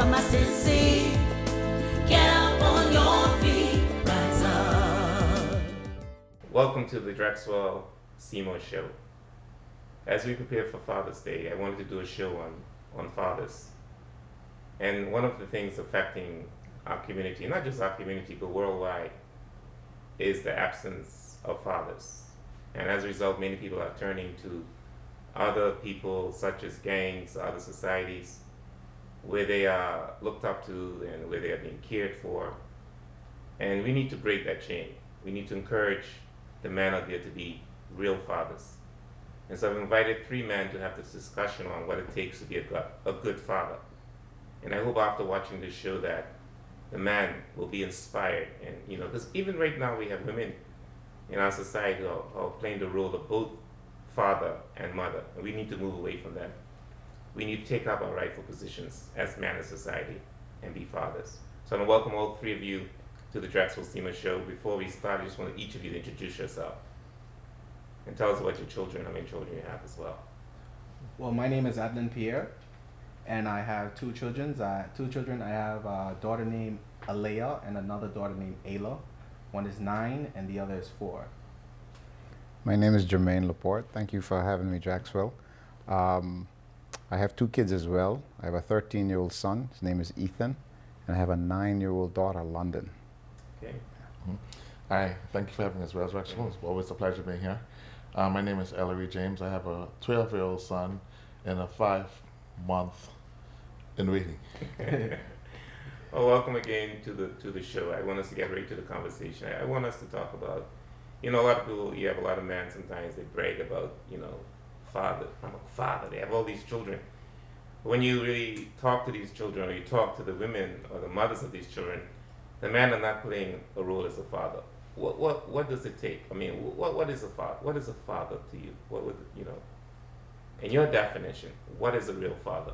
must see. Get up on your feet, rise up. Welcome to the Drexwell Seymour Show. As we prepare for Father's Day, I wanted to do a show on fathers. And one of the things affecting our community, not just our community, but worldwide, is the absence of fathers. And as a result, many people are turning to other people, such as gangs, other societies, where they are looked up to and where they are being cared for. And we need to break that chain. We need to encourage the men out there to be real fathers. And so I've invited 3 men to have this discussion on what it takes to be a good father. And I hope after watching this show that the man will be inspired. And, because even right now we have women in our society who are playing the role of both father and mother. And we need to move away from that. We need to take up our rightful positions as men in society and be fathers. So I want to welcome all 3 of you to the Drexwell Seymour Show. Before we start, I just want each of you to introduce yourself and tell us about your children, how many children you have as well. Well, my name is Adlin, Pierre, and I have 2 children. I have a daughter named Alea and another daughter named Ayla. One is 9 and the other is 4. My name is Jermaine Laporte. Thank you for having me, Drexwell. I have 2 kids as well. I have a 13-year-old son. His name is Ethan. And I have a 9-year-old daughter, London. Okay. Hi, thank you for having us, Drexwell. It's always a pleasure being here. My name is Elery James. I have a 12-year-old son and a 5-month in waiting. Well, welcome again to the show. I want us to get right to the conversation. I want us to talk about, a lot of people, you have a lot of men sometimes, they brag about, father, I'm a father, they have all these children. But when you really talk to these children, or you talk to the women or the mothers of these children, the men are not playing a role as a father. What does it take? I mean, what is a father? What is a father to you? What would, in your definition, what is a real father?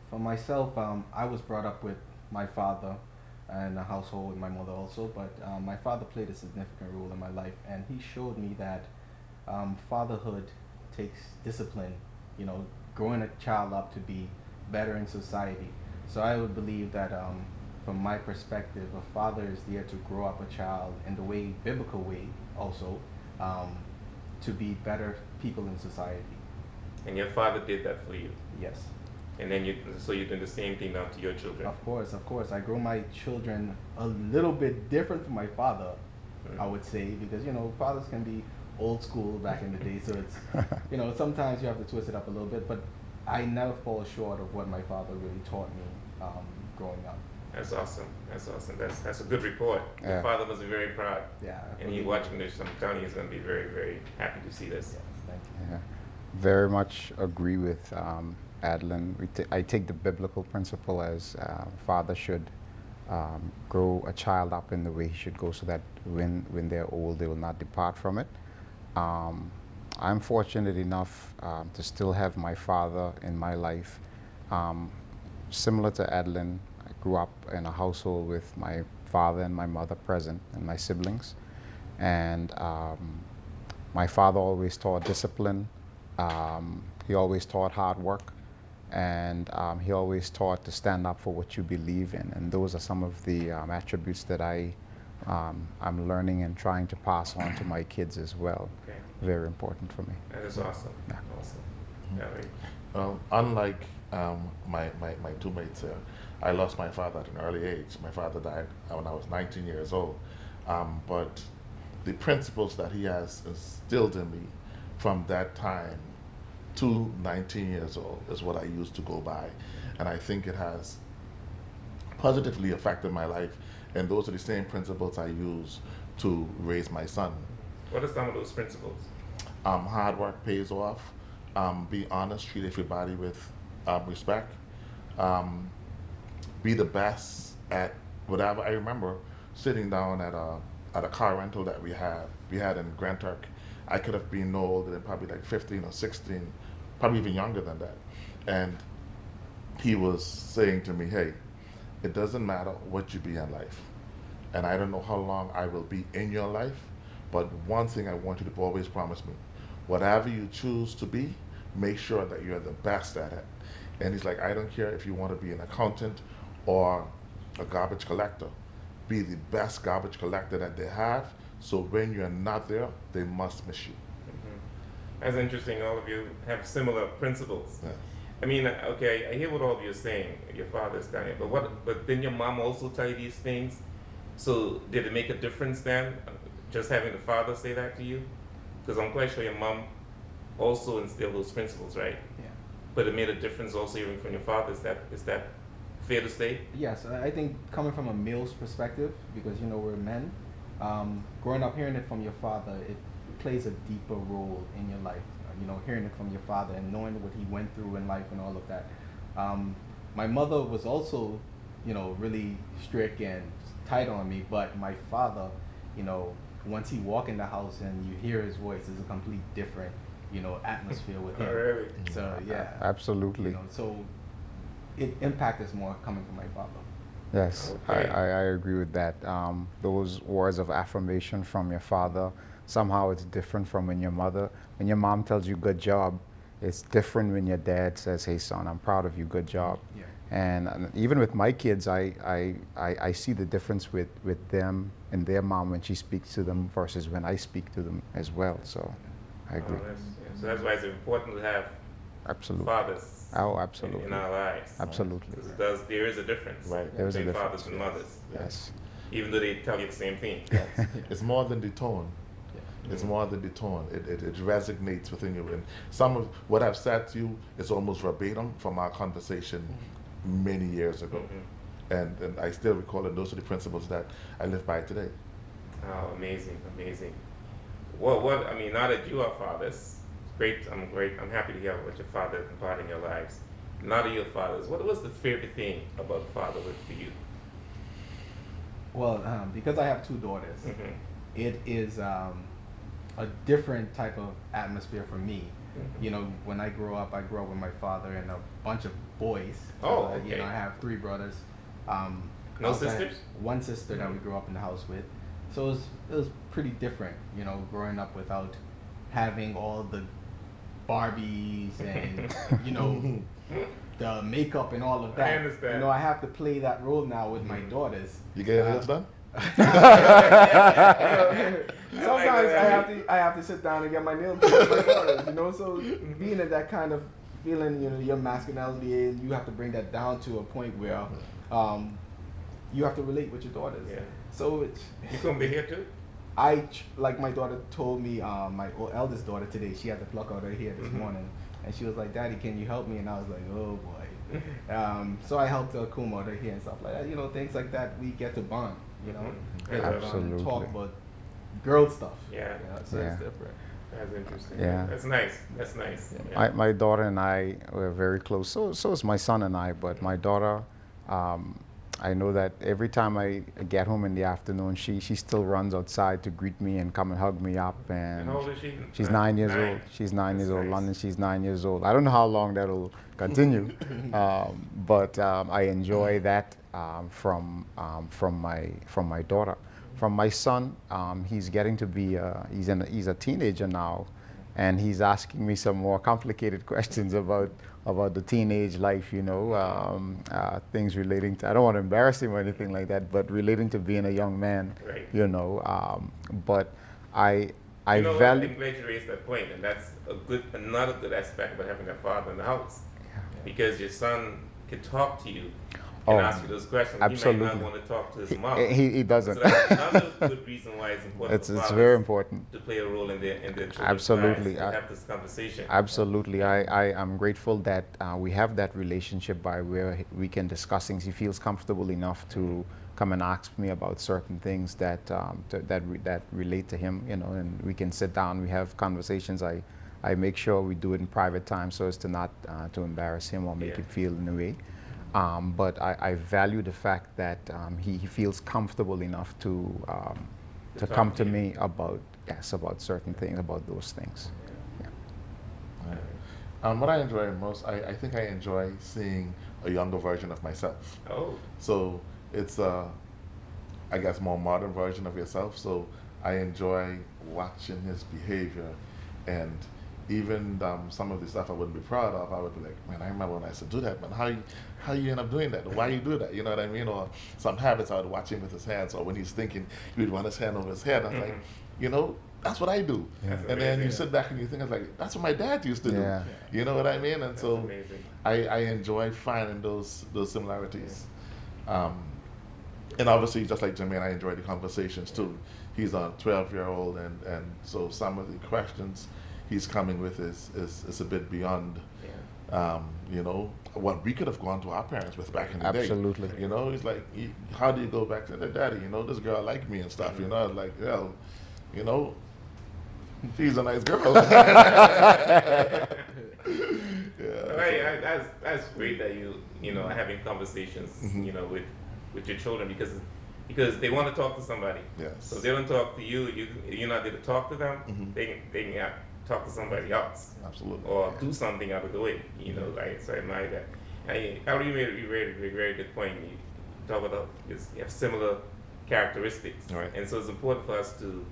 For myself, I was brought up with my father and a household with my mother also, but my father played a significant role in my life, and he showed me that fatherhood takes discipline, growing a child up to be better in society. So I would believe that from my perspective, a father is there to grow up a child in the biblical way also, to be better people in society. And your father did that for you? Yes. And then you're doing the same thing now to your children? Of course. I grow my children a little bit different from my father, I would say, because, fathers can be old school back in the day, so it's, sometimes you have to twist it up a little bit, but I never fall short of what my father really taught me growing up. That's awesome. That's a good report. Yeah. Your father must be very proud. Yeah. And he's watching this, I'm telling you, he's going to be very, very happy to see this. Yes, thank you. Yeah. Very much agree with Adlin. I take the biblical principle as father should grow a child up in the way he should go, so that when they're old, they will not depart from it. I'm fortunate enough to still have my father in my life. Similar to Adlin, I grew up in a household with my father and my mother present and my siblings. And my father always taught discipline. He always taught hard work. And he always taught to stand up for what you believe in. And those are some of the attributes that I'm learning and trying to pass on to my kids as well. Okay. Very important for me. That is awesome. Yeah. Awesome. Yeah, right. Unlike my 2 mates here, I lost my father at an early age. My father died when I was 19 years old. But the principles that he has instilled in me from that time to 19 years old is what I used to go by. And I think it has positively affected my life. And those are the same principles I use to raise my son. What are some of those principles? Hard work pays off. Be honest, treat everybody with respect. Be the best at whatever. I remember sitting down at a car rental that we had in Grand Turk. I could have been no older than probably like 15 or 16, probably even younger than that. And he was saying to me, hey, it doesn't matter what you be in life. And I don't know how long I will be in your life, but one thing I want you to always promise me, whatever you choose to be, make sure that you're the best at it. And he's like, I don't care if you want to be an accountant or a garbage collector. Be the best garbage collector that they have, so when you're not there, they must miss you. That's interesting. All of you have similar principles. Yeah. I mean, okay, I hear what all of you are saying. Your father's done it, but what? But didn't your mom also tell you these things? So did it make a difference then, just having the father say that to you? Because I'm quite sure your mom also instilled those principles, right? Yeah. But it made a difference also hearing from your father. Is that fair to say? Yes, I think coming from a male's perspective, because we're men, growing up hearing it from your father, it plays a deeper role in your life. Hearing it from your father and knowing what he went through in life and all of that. My mother was also, really strict and tight on me, but my father, once he walk in the house and you hear his voice, is a complete different, atmosphere with him. Oh, really? So yeah, Absolutely. so it impact is more coming from my father. Yes, Okay. I agree with that. Those words of affirmation from your father, somehow it's different from when your mom tells you good job. It's different when your dad says, hey son, I'm proud of you, good job. Yeah. And even with my kids, I see the difference with them and their mom when she speaks to them versus when I speak to them as well. So I agree. So that's why it's important to have Absolutely. fathers Oh, absolutely. in our lives. Absolutely. Because there is a difference Right. There is a between difference. fathers and mothers, Yes. even though they tell you the same thing. It's more than the tone. It's more than the tone. It resonates within you. And some of what I've said to you is almost verbatim from our conversation many years ago. And I still recall it. Those are the principles that I live by today. Oh, amazing, amazing. What I mean, now that you are fathers, great. I'm happy to hear what your father imparted in your lives. Now that you're fathers, what was the favorite thing about fatherhood for you? Well, because I have two daughters, it is a different type of atmosphere for me. When I grew up with my father and a bunch of boys. Oh, So, okay. I have three brothers. No also had sisters? One sister that we grew up in the house with. So it was pretty different, growing up without having all the Barbies and, the makeup and all of that. I understand. I have to play that role now with my daughters. You get your nails done? Sometimes I have to sit down and get my nails done with my daughters, So being in that kind of feeling, your masculinity, you have to bring that down to a point where you have to relate with your daughters. Yeah. So it's You gonna be here too? like my daughter told me, my eldest daughter today, she had to pluck out her hair this morning, and she was like, Daddy, can you help me? And I was like, oh boy. So I helped her comb out her hair and stuff like that. Things like that, we get to bond. Get to, Absolutely. talk about girl stuff. Yeah. So Yeah. it's different. That's interesting. Yeah. That's nice. That's nice. Yeah. My daughter and I were very close. So is my son and I. But my daughter, I know that every time I get home in the afternoon, she still runs outside to greet me and come and hug me up. And How old is she? she's 9 years old. She's 9 years old. Nice. London, she's 9 years old. I don't know how long that'll continue, but I enjoy that from my daughter. From my son, he's getting to be he's a teenager now, and he's asking me some more complicated questions about the teenage life, things relating to, I don't want to embarrass him or anything like that, but relating to being a young man, Right. but I I'm value, glad you raised that point, and that's another good aspect about having a father in the house, because your son can talk to you and ask you those questions. He might absolutely. not want to talk to his mom. he doesn't. So that's another good reason why it's important It's for very fathers important. to play a role in their children's Absolutely. lives, to have this conversation. Absolutely. I am grateful that we have that relationship by where we can discuss things. He feels comfortable enough to come and ask me about certain things that that relate to him, and we can sit down, we have conversations. I make sure we do it in private time so as to not to embarrass him or make Yeah. him feel in a way. But I value the fact that he feels comfortable enough to talk come to to you. me about certain things, about those things. What I enjoy most, I think I enjoy seeing a younger version of myself. Oh, So it's I guess, more modern version of yourself. So I enjoy watching his behavior, and even some of the stuff I wouldn't be proud of, I would be like, man, I remember when I used to do that, man. How you end up doing that? Why you do that? You know what I mean? Or some habits I would watch him with his hands, or when he's thinking, he would run his hand over his head. I was like, you know, that's what I do. That's And then you amazing. sit back and you think, I was like, that's what my dad used to Yeah. do. You know what I mean? And That's so amazing. I enjoy finding those similarities. And obviously, just like Jermaine, I enjoy the conversations too. He's a 12-year-old, and so some of the questions he's coming with is a bit beyond, Yeah. you know, what we could have gone to our parents with back in the day. Absolutely. You know, he's like, how do you go back to their daddy? You know, this girl liked me and stuff. You know, I was like, well, you know, she's a nice girl. Yeah, Right, that's great that you know are having conversations Mhm. you know with your children because they want to talk to somebody. Yes. So if they don't talk to you, you're not there to talk to them. Mhm. They can talk to somebody else Absolutely. or do something out of the way. You know, right? So I admire that. And Ellie, you made a very good point. You talk about you have similar characteristics, Right. and so it's important for us to,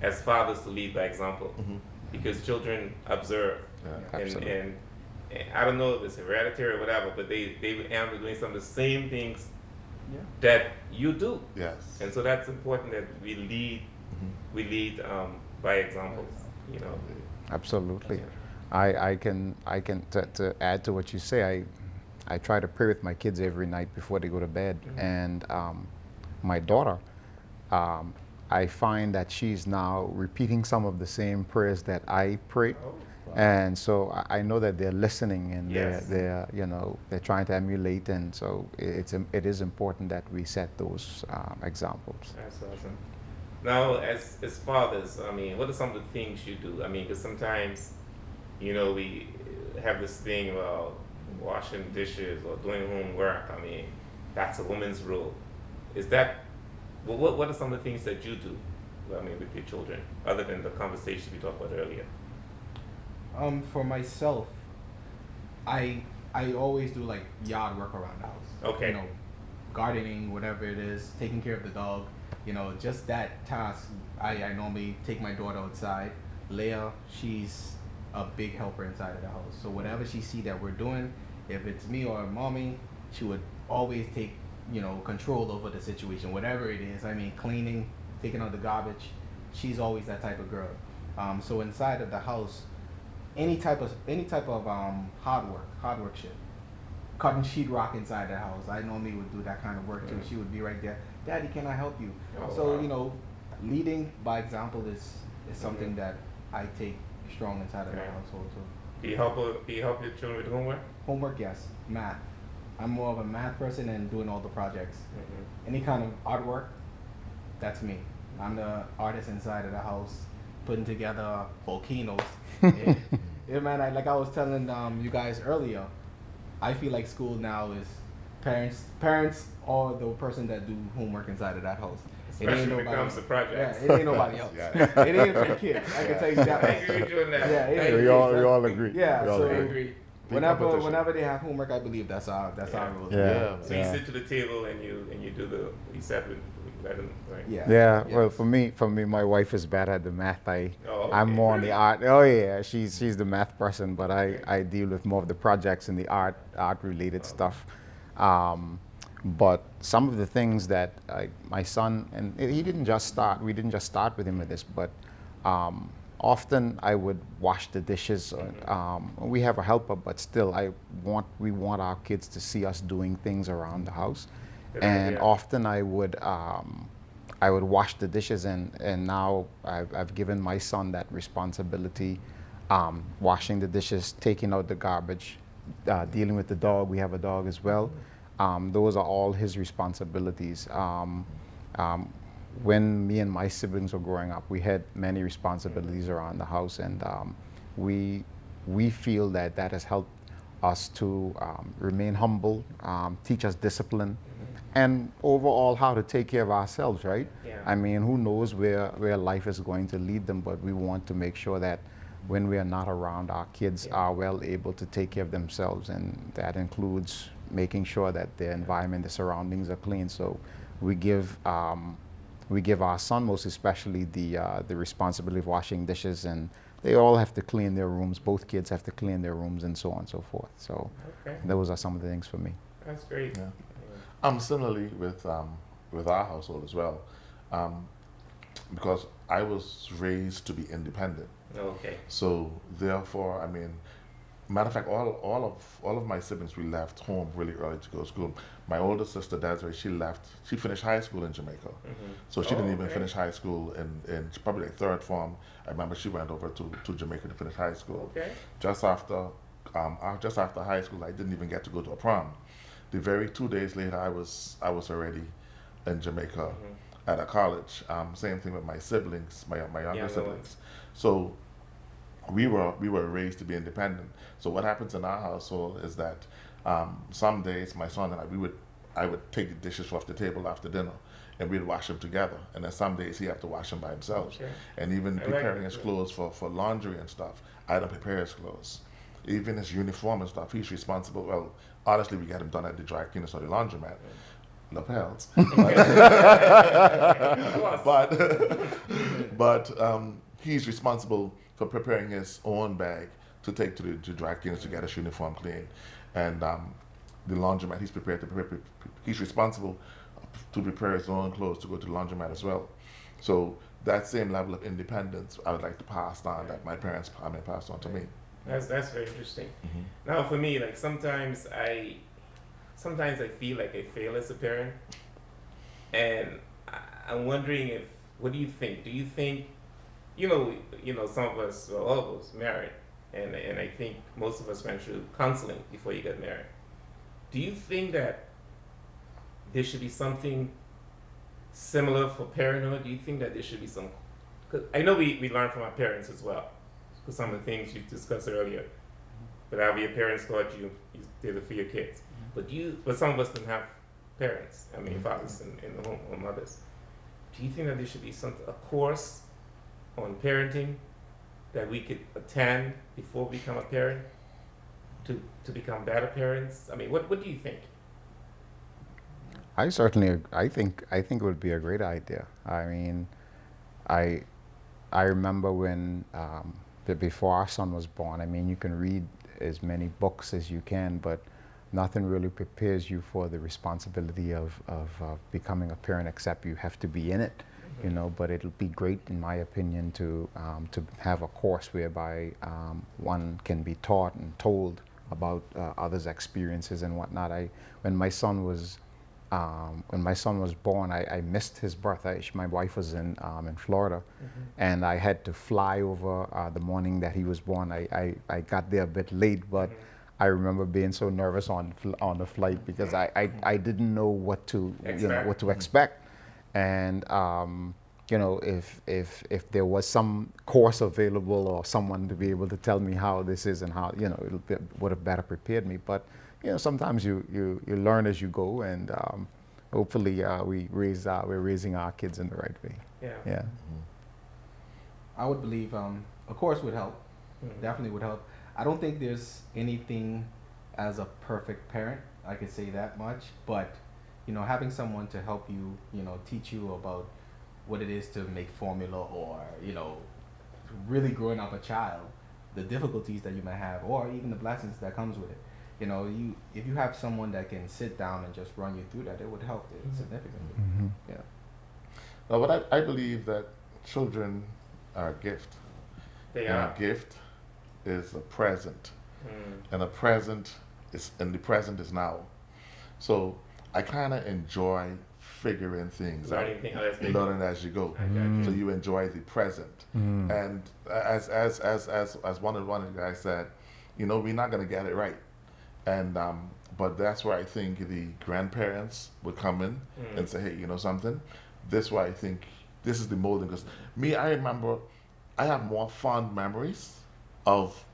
as fathers, to lead by example Mhm. because children observe. Yeah. Absolutely. And I don't know if it's hereditary or whatever, but they end up doing some of the same things Yeah. that you do, Yes. and so that's important that we lead by example. You know, Absolutely. I can to add to what you say, I try to pray with my kids every night before they go to bed. And my daughter, I find that she's now repeating some of the same prayers that I pray. Oh, And so I know that they're listening, and Yes. they're you know, they're trying to emulate, and so it is important that we set those examples. that's awesome. Now, as fathers, I mean, what are some of the things you do? I mean, because sometimes, you know, we have this thing about washing dishes or doing homework. I mean, that's a woman's role. Is that what are some of the things that you do? I mean, with your children, other than the conversation we talked about earlier. For myself, I always do like yard work around the house. Okay. You know, gardening, whatever it is, taking care of the dog. You know, just that task. I normally take my daughter outside. Leah, she's a big helper inside of the house. So whatever she see that we're doing, if it's me or mommy, she would always take, you know, control over the situation, whatever it is. I mean, cleaning, taking out the garbage. She's always that type of girl. So inside of the house, any type of hard work shit. Cutting sheetrock inside the house. I normally would do that kind of work too. She would be right there. Daddy, can I help you? Oh, So wow. you know, leading by example is something that I take strong inside of my Okay. household too. Do you help your children with homework? Homework, yes. Math. I'm more of a math person and doing all the projects. Any kind of artwork, that's me. I'm the artist inside of the house, putting together volcanoes. Yeah, man. Like I was telling you guys earlier, I feel like school now is parents are the person that do homework inside of that house. Especially when it comes to projects. Yeah, it ain't nobody else. Yeah. It ain't for the kids. I can tell you that. I agree with you on that. Yeah, it I ain't. agree. We all agree. Yeah, We all so- I agree. agree. competition. Whenever they have homework, I believe that's our Yeah. role. Yeah. So you sit to the table and you do you set with let them, right? Yeah. Yeah, well, Yes. for me, my wife is bad at the math. Oh, I'm okay. more on the art. Oh yeah, she's the math person, but I deal with more of the projects and the art related stuff. But some of the things that my son, and he didn't just start. We didn't just start with him with this, but often I would wash the dishes. We have a helper, but still, we want our kids to see us doing things around the house. Good And idea. often I would wash the dishes, and now I've given my son that responsibility, washing the dishes, taking out the garbage, dealing with the dog. We have a dog as well. Those are all his responsibilities. When me and my siblings were growing up, we had many responsibilities around the house, and we feel that has helped us to remain humble, teach us discipline, and overall how to take care of ourselves, right? Yeah. I mean, who knows where life is going to lead them, but we want to make sure that when we are not around, our kids Yeah. are well able to take care of themselves, and that includes making sure that their environment, the surroundings are clean. So we give our son most especially the responsibility of washing dishes and they all have to clean their rooms. Both kids have to clean their rooms and so on and so forth. So Okay, those are some of the things for me. that's great. Yeah. Similarly with our household as well, because I was raised to be independent. Okay. So therefore, I mean, matter of fact, all of my siblings, we left home really early to go to school. My older sister, Desiree, she finished high school in Jamaica. So she didn't even finish high school in probably like third form. I remember she went over to Jamaica to finish high school. Okay. Just after high school, I didn't even get to go to a prom. The very 2 days later, I was already in Jamaica at a college. Same thing with my siblings, my younger siblings. So we were raised to be independent. So what happens in our household is that some days my son and I would take the dishes off the table after dinner, and we'd wash them together. And then some days he have to wash them by himself. Okay. And even I preparing like his clothes for laundry and stuff, I don't prepare his clothes. Even his uniform and stuff, he's responsible. Well, honestly, we get him done at the dry cleaners or the laundromat. Lapels. but he's responsible for preparing his own bag to take to the dry cleaners to get his uniform clean. And the laundromat, he's responsible to prepare his own clothes to go to the laundromat as well. So that same level of independence I would like to pass on that my parents passed on to me. That's very interesting. Now for me, like sometimes I feel like I fail as a parent, and I'm wondering what do you think? Do you think, you know, some of us, well, all of us married, and I think most of us went through counseling before you got married. Do you think that there should be something similar for parenthood? Do you think that there should be some? Because I know we learn from our parents as well, because some of the things you discussed earlier. But how your parents taught you did it for your kids. But some of us didn't have parents. I mean, fathers in the home or mothers. Do you think that there should be a course on parenting that we could attend before we become a parent to become better parents? I mean, what do you think? I think it would be a great idea. I mean, I remember when before our son was born. I mean, you can read as many books as you can, but nothing really prepares you for the responsibility of becoming a parent, except you have to be in it, you know. But it'll be great, in my opinion, to have a course whereby one can be taught and told about others' experiences and whatnot. When my son was born, I missed his birth. My wife was in Florida, and I had to fly over the morning that he was born. I got there a bit late, but I remember being so nervous on the flight because I didn't know what to expect, and you know, if there was some course available or someone to be able to tell me how this is and how, you know, would have better prepared me. But you know, sometimes you learn as you go, and hopefully we're raising our kids in the right way. Yeah. I would believe a course would help. Definitely would help. I don't think there's anything as a perfect parent. I could say that much. But you know, having someone to help you, you know, teach you about what it is to make formula, or you know, really growing up a child, the difficulties that you might have, or even the blessings that comes with it. You know, if you have someone that can sit down and just run you through that, it would help significantly. Yeah. No, but I believe that children are a gift. They and are. A gift is a present, and the present is now. So I kind of enjoy figuring things out, learning as you go. So you enjoy the present, and as one of the guys said, you know, we're not gonna get it right. And but that's where I think the grandparents would come in and say, hey, you know something? This is why I think this is the molding. Because I remember I have more fond memories of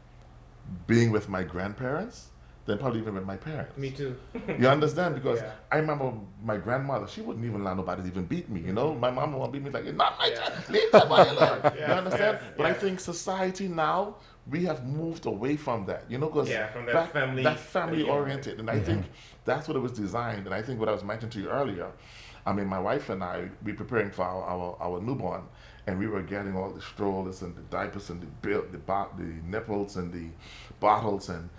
being with my grandparents than probably even with my parents. Me too. You understand? Because Yeah. I remember my grandmother, she wouldn't even allow nobody to even beat me, you know? My mom won't beat me, like, not my child, leave that boy alone. You understand? But I think society now, we have moved away from that, you know, because from that family oriented. And I think that's what it was designed. And I think what I was mentioning to you earlier, I mean, my wife and I, we preparing for our newborn, and we were getting all the strollers and the diapers and the nipples and the bottles, and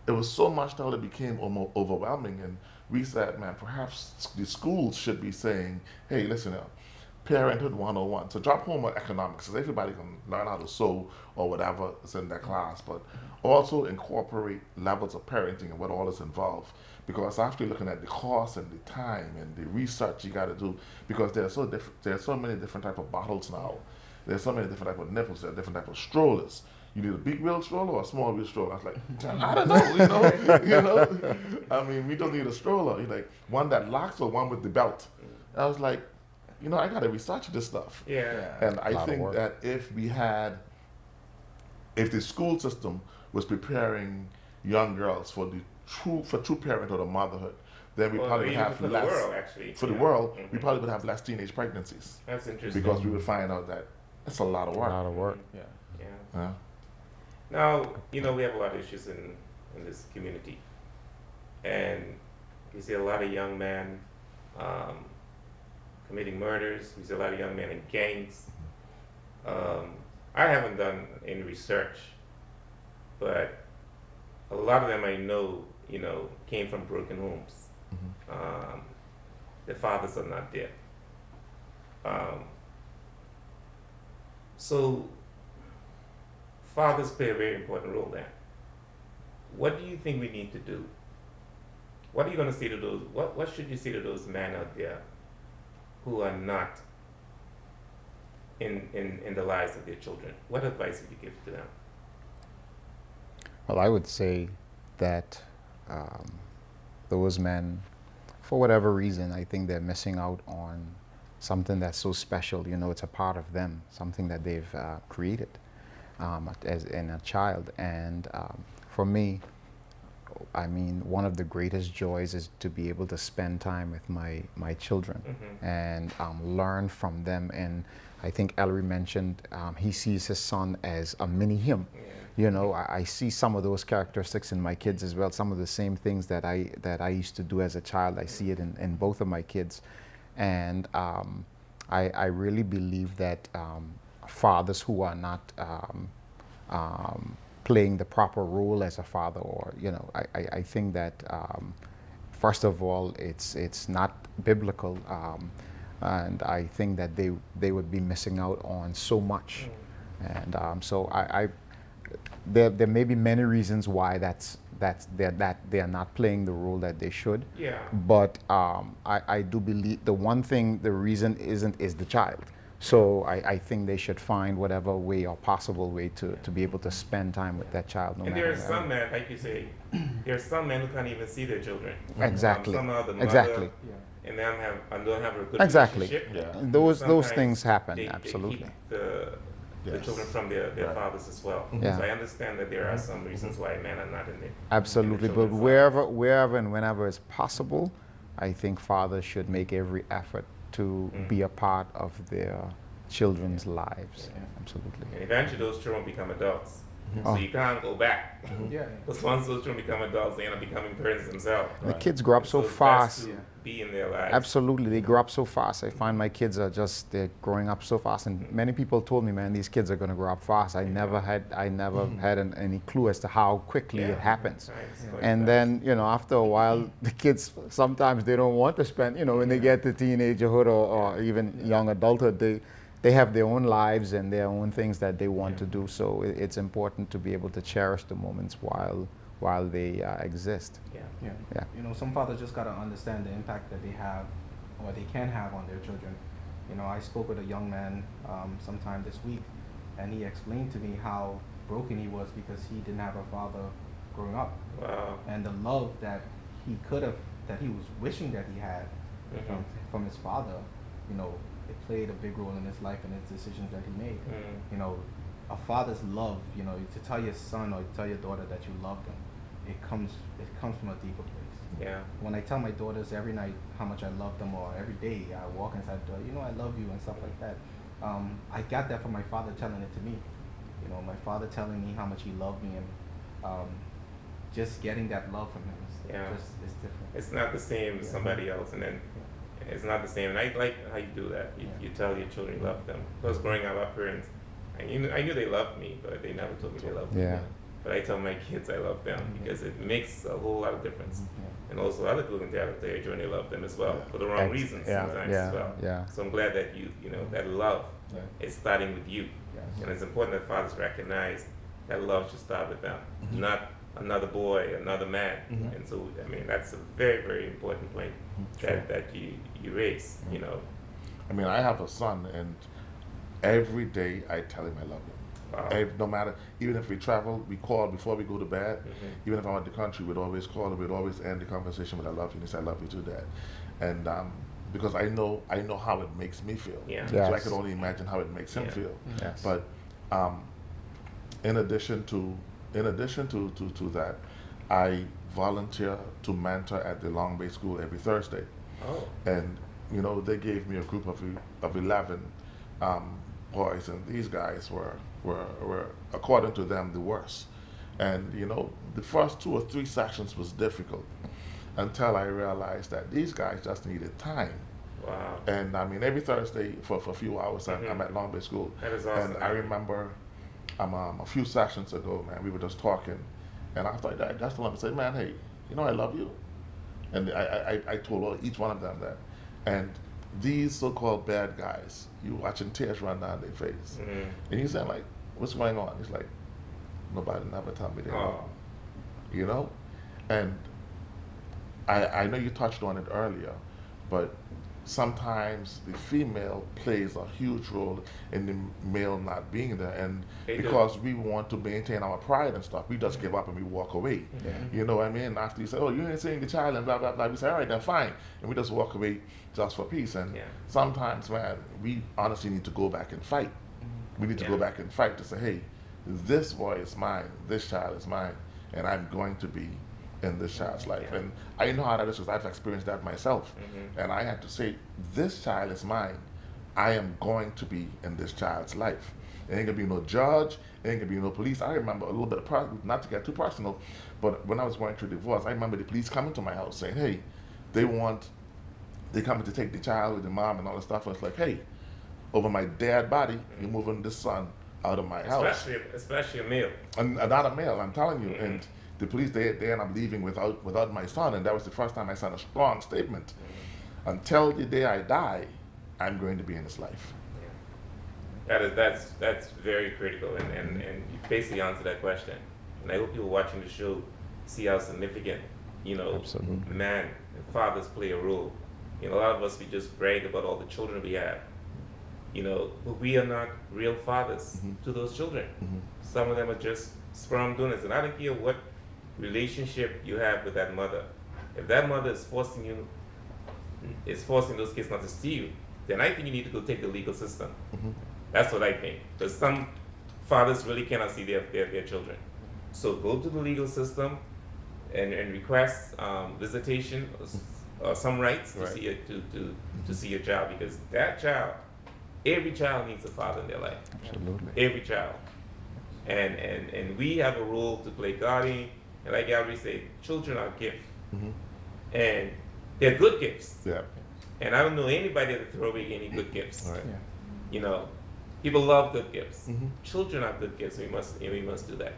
it was so much that it became almost overwhelming. And we said, man, perhaps the schools should be saying, hey, listen now, Parenthood 101. So drop home on economics, so everybody can learn how to sew or whatever is in their class, but also incorporate levels of parenting and what all is involved. Because after looking at the cost and the time and the research you got to do, because there are so many different type of bottles now. There's so many different type of nipples. There are different type of strollers. You need a big wheel stroller or a small wheel stroller? I was like, I don't know, you know. I mean, we don't need a stroller. You're like one that locks or one with the belt. I was like, you know, I got to research this stuff. Yeah. And A I lot of think work. that if the school system was preparing young girls for true parenthood or motherhood, then we Well, probably would even have for less. the world, actually. For the Yeah. world, we Mhm. probably would have less teenage pregnancies That's interesting. because we would find out that it's a lot of A work. lot of work. Yeah. Yeah. Huh? Now, you know, we have a lot of issues in this community. And you see a lot of young men committing murders. We see a lot of young men in gangs. I haven't done any research, but a lot of them I know, you know, came from broken homes. Their fathers are not there. So fathers play a very important role there. What do you think we need to do? What are you going to say to those? What should you say to those men out there who are not in the lives of their children? What advice would you give to them? Well, I would say that those men, for whatever reason, I think they're missing out on something that's so special. You know, it's a part of them, something that they've created as in a child. And for me, I mean, one of the greatest joys is to be able to spend time with my children and learn from them. And I think Elery mentioned he sees his son as a mini him. Yeah. You know, I see some of those characteristics in my kids as well. Some of the same things that I used to do as a child, I see it in both of my kids. And I really believe that fathers who are not playing the proper role as a father, or, you know, I think that first of all, it's not biblical, and I think that they would be missing out on so much. And so there may be many reasons why they are not playing the role that they should. Yeah. But I do believe the reason is the child. So I think they should find whatever way or possible way to be able to spend time with that child. No And matter there are some men, like you say, there are some men who can't even see their children. Exactly. Some are the mother, Exactly. Yeah. and don't have a good Exactly. relationship. Yeah. And those Sometimes things happen, they absolutely. keep the Yes. children from their Right. fathers as well. Yeah. So I understand that there are some reasons why men are not in it. Absolutely, but wherever and whenever it's possible, I think fathers should make every effort to be a part of their children's lives. Yeah. Absolutely. And eventually those children become adults. Oh. So you can't go back. Yeah. Because once those children become adults, they end up becoming parents themselves. The kids grow up so it's best fast. to be in their lives. Absolutely, they grow up so fast. I find my kids they're growing up so fast, and many people told me, man, these kids are going to grow up fast. I never had any clue as to how quickly Yeah. it happens. Right, it's quite And fast. then, you know, after a while, the kids, sometimes they don't want to spend, you know, when they get to teenagerhood or even young adulthood, they have their own lives and their own things that they want to do. So it's important to be able to cherish the moments while they exist. Yeah. Yeah. Yeah. You know, some fathers just gotta understand the impact that they have, or they can have on their children. You know, I spoke with a young man sometime this week, and he explained to me how broken he was because he didn't have a father growing up, Wow. and the love that he was wishing that he had from his father. You know, it played a big role in his life and his decisions that he made. You know, a father's love, you know, to tell your son or tell your daughter that you love them, it comes from a deeper place. Yeah. When I tell my daughters every night how much I love them, or every day I walk inside the door, you know, I love you and stuff like that. I got that from my father telling it to me. You know, my father telling me how much he loved me, and just getting that love from him is Yeah. it's different. It's not the same as somebody else. And then It's not the same. And I like how you do that. You tell your children you love them. Because growing up, our parents, I knew they loved me, but they never told me they loved me. Yeah. But I tell my kids I love them because it makes a whole lot of difference. And also other people can tell their children they love them as well for the wrong reasons sometimes as well. Yeah. So I'm glad that you know, that love is starting with you. And it's important that fathers recognize that love should start with them, not another boy, another man. And so, I mean, that's a very, very important point that you raise, you know. I mean, I have a son, and every day I tell him I love him. Wow. No matter, even if we travel, we call before we go to bed. Even if I'm out the country, we'd always call and we'd always end the conversation with "I love you," and he said, "I love you too, Dad." And because I know how it makes me feel. Yeah. So I Yes. could only imagine how it makes him Yeah. feel. Yes. But in addition to that, I volunteer to mentor at the Long Bay School every Thursday. Oh. And you know, they gave me a group of 11 boys, and these guys were according to them the worst. And you know, the first 2 or 3 sessions was difficult until I realized that these guys just needed time. Wow. And I mean, every Thursday for a few hours, I'm at Long Bay School. That is awesome. And I remember a few sessions ago, man, we were just talking, and after I just told him, I said, "Man, hey, you know I love you," and I told each one of them that. And these so-called bad guys, you watching tears run down their face, and you saying like, "What's going on?" He's like, "Nobody never told me they love me," you know. And I know you touched on it earlier, but sometimes the female plays a huge role in the male not being there, and They do. because we want to maintain our pride and stuff, we just give up and we walk away. You know what I mean? After you say, "Oh, you ain't seeing the child," and blah blah blah, we say, "All right, then fine," and we just walk away just for peace. And sometimes, man, we honestly need to go back and fight. We need to go back and fight to say, "Hey, this boy is mine, this child is mine, and I'm going to be in this child's life." And I know how that is because I've experienced that myself. And I had to say, "This child is mine. I am going to be in this child's life. It ain't gonna be no judge, it ain't gonna be no police." I remember a little bit of, not to get too personal, but when I was going through divorce, I remember the police coming to my house saying, "Hey, they coming to take the child with the mom and all this stuff." And it's like, "Hey, over my dead body, you're moving the son out of my house." Especially a male. And not a male, I'm telling you. And the police, they end up leaving without my son, and that was the first time I sent a strong statement. Until the day I die, I'm going to be in his life. That's very critical, and you basically answered that question. And I hope people watching the show see how significant, you know, Absolutely. man and fathers play a role. You know, a lot of us, we just brag about all the children we have, you know, but we are not real fathers to those children. Some of them are just sperm donors, and I don't care what relationship you have with that mother. If that mother is forcing those kids not to see you, then I think you need to go take the legal system. That's what I think, because some fathers really cannot see their children. So go to the legal system and request visitation or some rights to see to see your child, because that child, every child needs a father in their life. Absolutely. Every child, and we have a role to play guardian. And like Ellery said, children are gifts, and they're good gifts. Yeah. And I don't know anybody that throw away any good gifts. All right. Yeah. You know, people love good gifts. Children are good gifts. We must do that.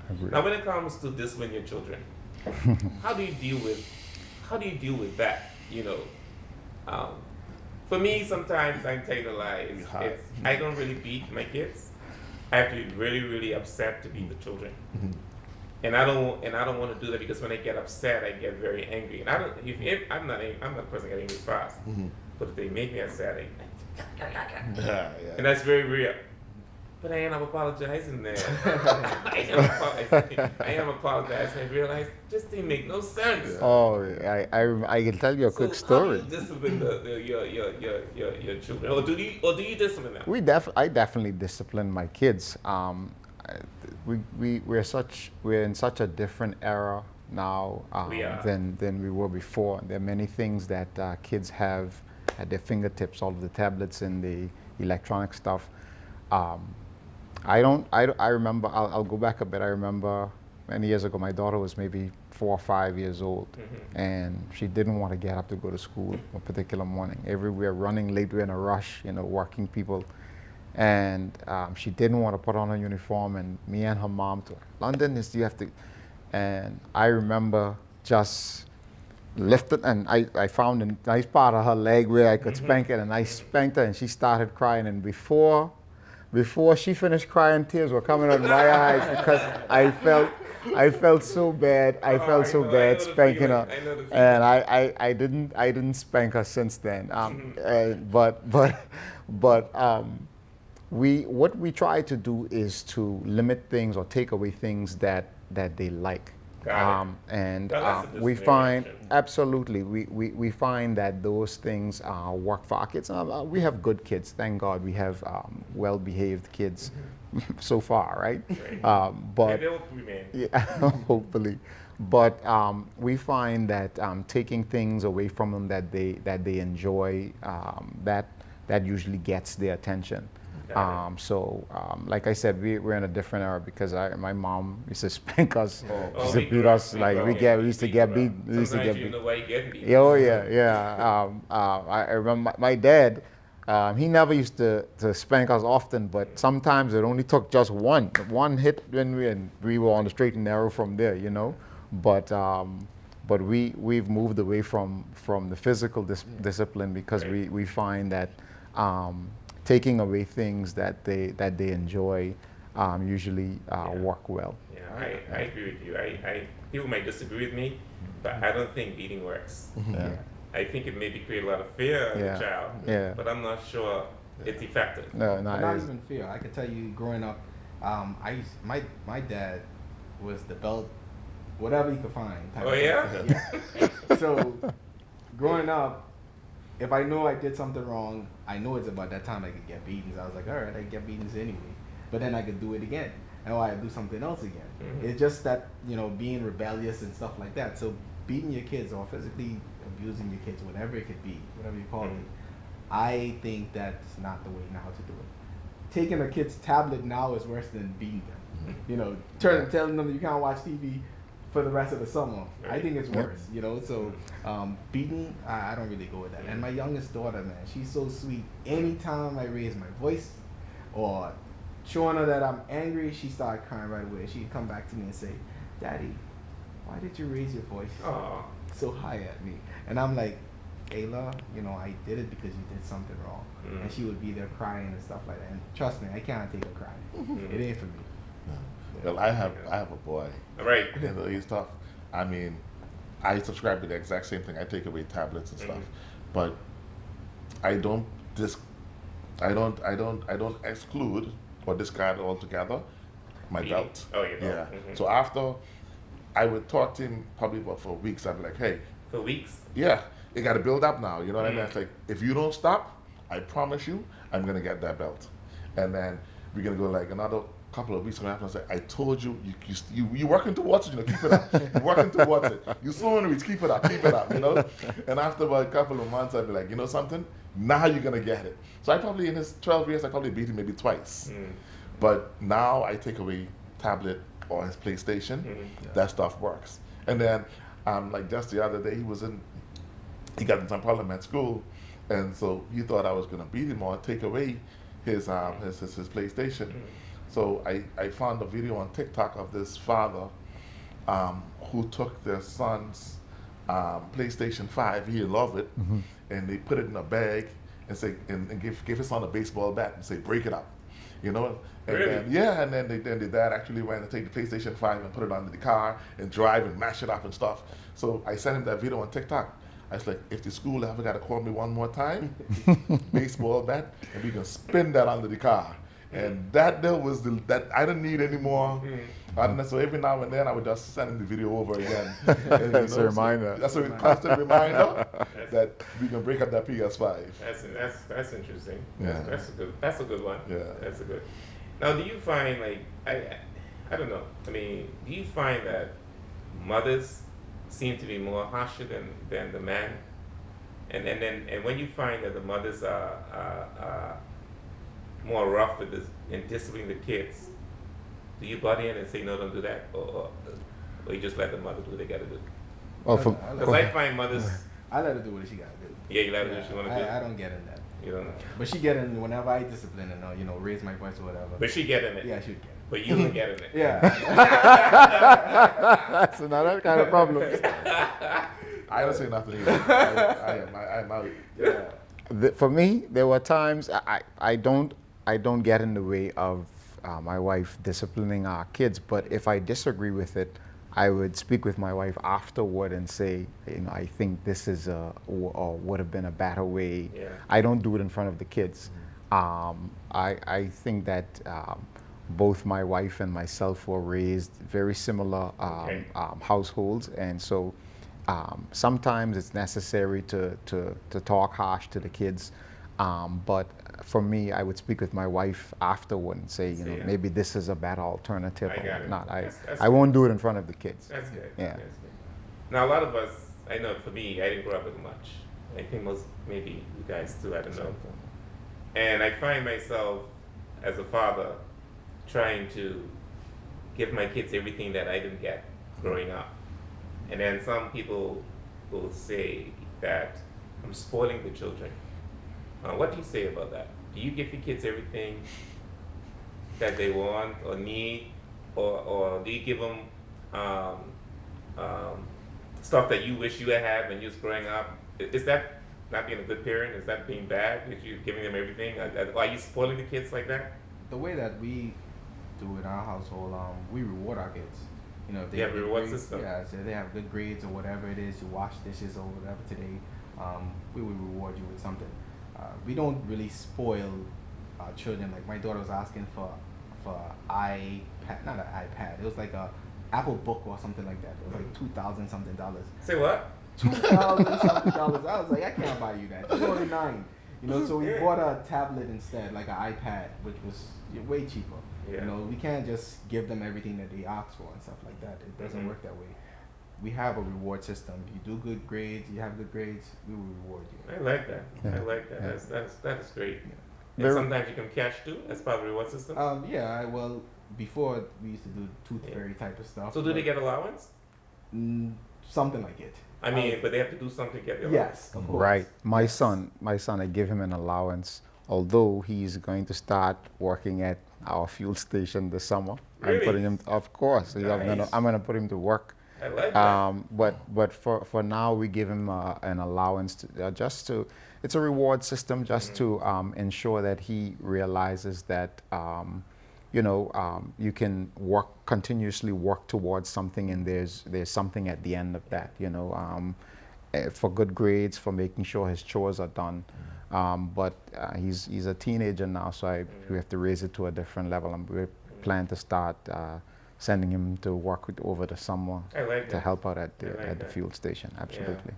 Agree. Now, when it comes to discipline your children, how do you deal with that? You know, for me, sometimes I tell you the lie. I don't really beat my kids. I have to be really, really upset to beat the children. And I don't want to do that, because when I get upset, I get very angry. And I'm not a person that gets angry fast. But if they make me upset, and that's very real. But I am apologizing there. I am apologizing. I realize this didn't make no sense. Oh, I can tell you a quick story. How do you discipline your children, or do you discipline them? I definitely discipline my kids. We're in such a different era now than we were before. There are many things that kids have at their fingertips, all of the tablets and the electronic stuff. I remember, I'll go back a bit. I remember many years ago, my daughter was maybe 4 or 5 years old, Mhm. and she didn't want to get up to go to school a particular morning. Everywhere running late, we're in a rush, working people. And she didn't want to put on her uniform, and me and her mom told her, London is, you have to. And I remember just lifted, and I found a nice part of her leg where I could spank it, and I spanked her, and she started crying. And before she finished crying, tears were coming out of my eyes because I felt so bad. I felt so bad spanking her, and I didn't spank her since then. What we try to do is to limit things or take away things that they like. Got it. And Now, that's a we find, discrimination. absolutely, we find that those things work for our kids. We have good kids, thank God. We have well-behaved kids so far, right? Right. But And they'll remain. yeah, hopefully. But we find that taking things away from them that they enjoy, that usually gets their attention. Got Like I said, we're in a different era because my mom used to spank us. Oh, She used to we beat grew up- us we like grew we up get. getting We used to beat get up. beat. We used to Sometimes get you beat. know why you getting beat. Yeah, oh yeah. I remember my dad. He never used to spank us often, but sometimes it only took just one hit when we were on the straight and narrow from there, But we've moved away from the physical discipline because Right. we find that taking away things that they enjoy usually work well. Yeah, I agree with you. People might disagree with me, but I don't think beating works. Yeah. I think it maybe create a lot of fear in Yeah. the child, Yeah. but I'm not sure it's effective. No, But no, not it is. even fear. I could tell you, growing up, my dad was the belt, whatever he could find. Type Oh, of yeah? person. Yeah. So, growing up, if I know I did something wrong, I know it's about that time I could get beatings. I was like, all right, I can get beatings anyway, but then I could do it again, and I do something else again. Mhm. It's just that being rebellious and stuff like that. So beating your kids or physically abusing your kids, whatever it could be, whatever you call Mhm. it, I think that's not the way now to do it. Taking a kid's tablet now is worse than beating them. Telling them you can't watch TV for the rest of the summer. I Right. think it's Yep. worse. So beating, I don't really go with that. And my youngest daughter, man, she's so sweet. Anytime I raise my voice or showing her that I'm angry, she started crying right away. She'd come back to me and say, "Daddy, why did you raise your voice Oh, so high at me?" And I'm like, "Ayla, I did it because you did something wrong." Mm. And she would be there crying and stuff like that. And trust me, I can't take her crying. Mhm. It ain't for me. Well, I have a boy. all right. He's tough. I mean, I subscribe to the exact same thing. I take away tablets and stuff, but I don't I don't exclude or discard altogether my Beating. belt. Oh, you know. Yeah. Mhm. So after I would talk to him probably for weeks. I'd be like, hey, For weeks. yeah, it got to build up now. You know what I mean? Mhm. It's like, if you don't stop, I promise you, I'm going to get that belt. And then we're going to go like another couple of weeks after. I say, I told you, you working towards it, keep it up. You're working towards it. You slowing reach, keep it up, And after about a couple of months, I'd be like, you know something? Now you're going to get it. So I probably, in his 12 years, I probably beat him maybe twice. Mm. But now I take away tablet or his PlayStation. Mhm. That stuff works. And then, like just the other day, he got in some problem at school, and so he thought I was gonna beat him or take away his PlayStation. Mhm. So I found a video on TikTok of this father who took their son's PlayStation 5. He loved it, and they put it in a bag and give his son a baseball bat and say, break it up. And Really? then the dad actually went and take the PlayStation 5 and put it under the car and drive and mash it up and stuff. So I sent him that video on TikTok. I was like, if the school ever got to call me one more time, baseball bat, and we can spin that under the car. And that that I didn't need any more. So every now and then I would just send him the video over again. And, That's a reminder. That's a constant reminder that we can break up that PS5. That's interesting. Yeah. That's a good one. Yeah. That's a good. Now, do you find I don't know. I mean, do you find that mothers seem to be more harsher than the man? And when you find that the mothers are more rough with this in disciplining the kids, do you butt in and say no, don't do that, or or you just let the mother do what they gotta do? Well, Because I find mothers, I let her do what she gotta do. yeah, you let her do what she wanna do. I don't get in that. You don't know. But she get in whenever I discipline and raise my voice or whatever. But she get in it. Yeah, she would get it. But you don't get in it. Yeah. that's another kind of problem. I don't say nothing either. I'm out. Yeah. For me, there were times I don't get in the way of my wife disciplining our kids, but if I disagree with it, I would speak with my wife afterward and say, I think this is or would have been a better way. Yeah. I don't do it in front of the kids. I think that both my wife and myself were raised very similar households, and so sometimes it's necessary to talk harsh to the kids. But for me, I would speak with my wife afterward and say, maybe this is a better alternative I got or it. not. That's I won't do it in front of the kids. That's good. Yeah. That's good. Now, a lot of us, I know for me, I didn't grow up with much. I think maybe you guys too, I don't know. And I find myself as a father trying to give my kids everything that I didn't get growing up. And then some people will say that I'm spoiling the children. What do you say about that? Do you give your kids everything that they want or need, or do you give them stuff that you wish you had when you was growing up? Is that not being a good parent? Is that being bad? If you're giving them everything, are you spoiling the kids like that? The way that we do in our household, we reward our kids. If they You have a good reward grades, system. Yeah, so if they have good grades or whatever it is, you wash dishes or whatever today, we will reward you with something. We don't really spoil our children. Like my daughter was asking for iPad, not an iPad. It was like a Apple book or something like that. It was like $2,000 something. Say what? $2,000 something. I was like, I can't buy you that. She's only 9. So we Yeah. bought a tablet instead, like an iPad, which was way cheaper. Yeah. We can't just give them everything that they ask for and stuff like that. It doesn't work that way. We have a reward system. You do good grades, you have good grades, we will reward you. I like that. Yeah. I like that. Yeah. That is great. Yeah. And Very- sometimes you can cash too as part of the reward system. Well, before we used to do tooth fairy type of stuff. So do they but, get allowance? something like it? I mean, but they have to do something to get the allowance. Yes, of course. Right. My son, I give him an allowance, although he's going to start working at our fuel station this summer. Really? I'm putting him, of course. Nice. I'm gonna put him to work. I like that. But for now, we give him an allowance to it's a reward system just to ensure that he realizes that you can continuously work towards something, and there's something at the end of that. For good grades, for making sure his chores are done. But he's a teenager now, so we have to raise it to a different level, and we plan to start sending him to work over the summer I like to that. help out at I like the that. fuel station. Absolutely.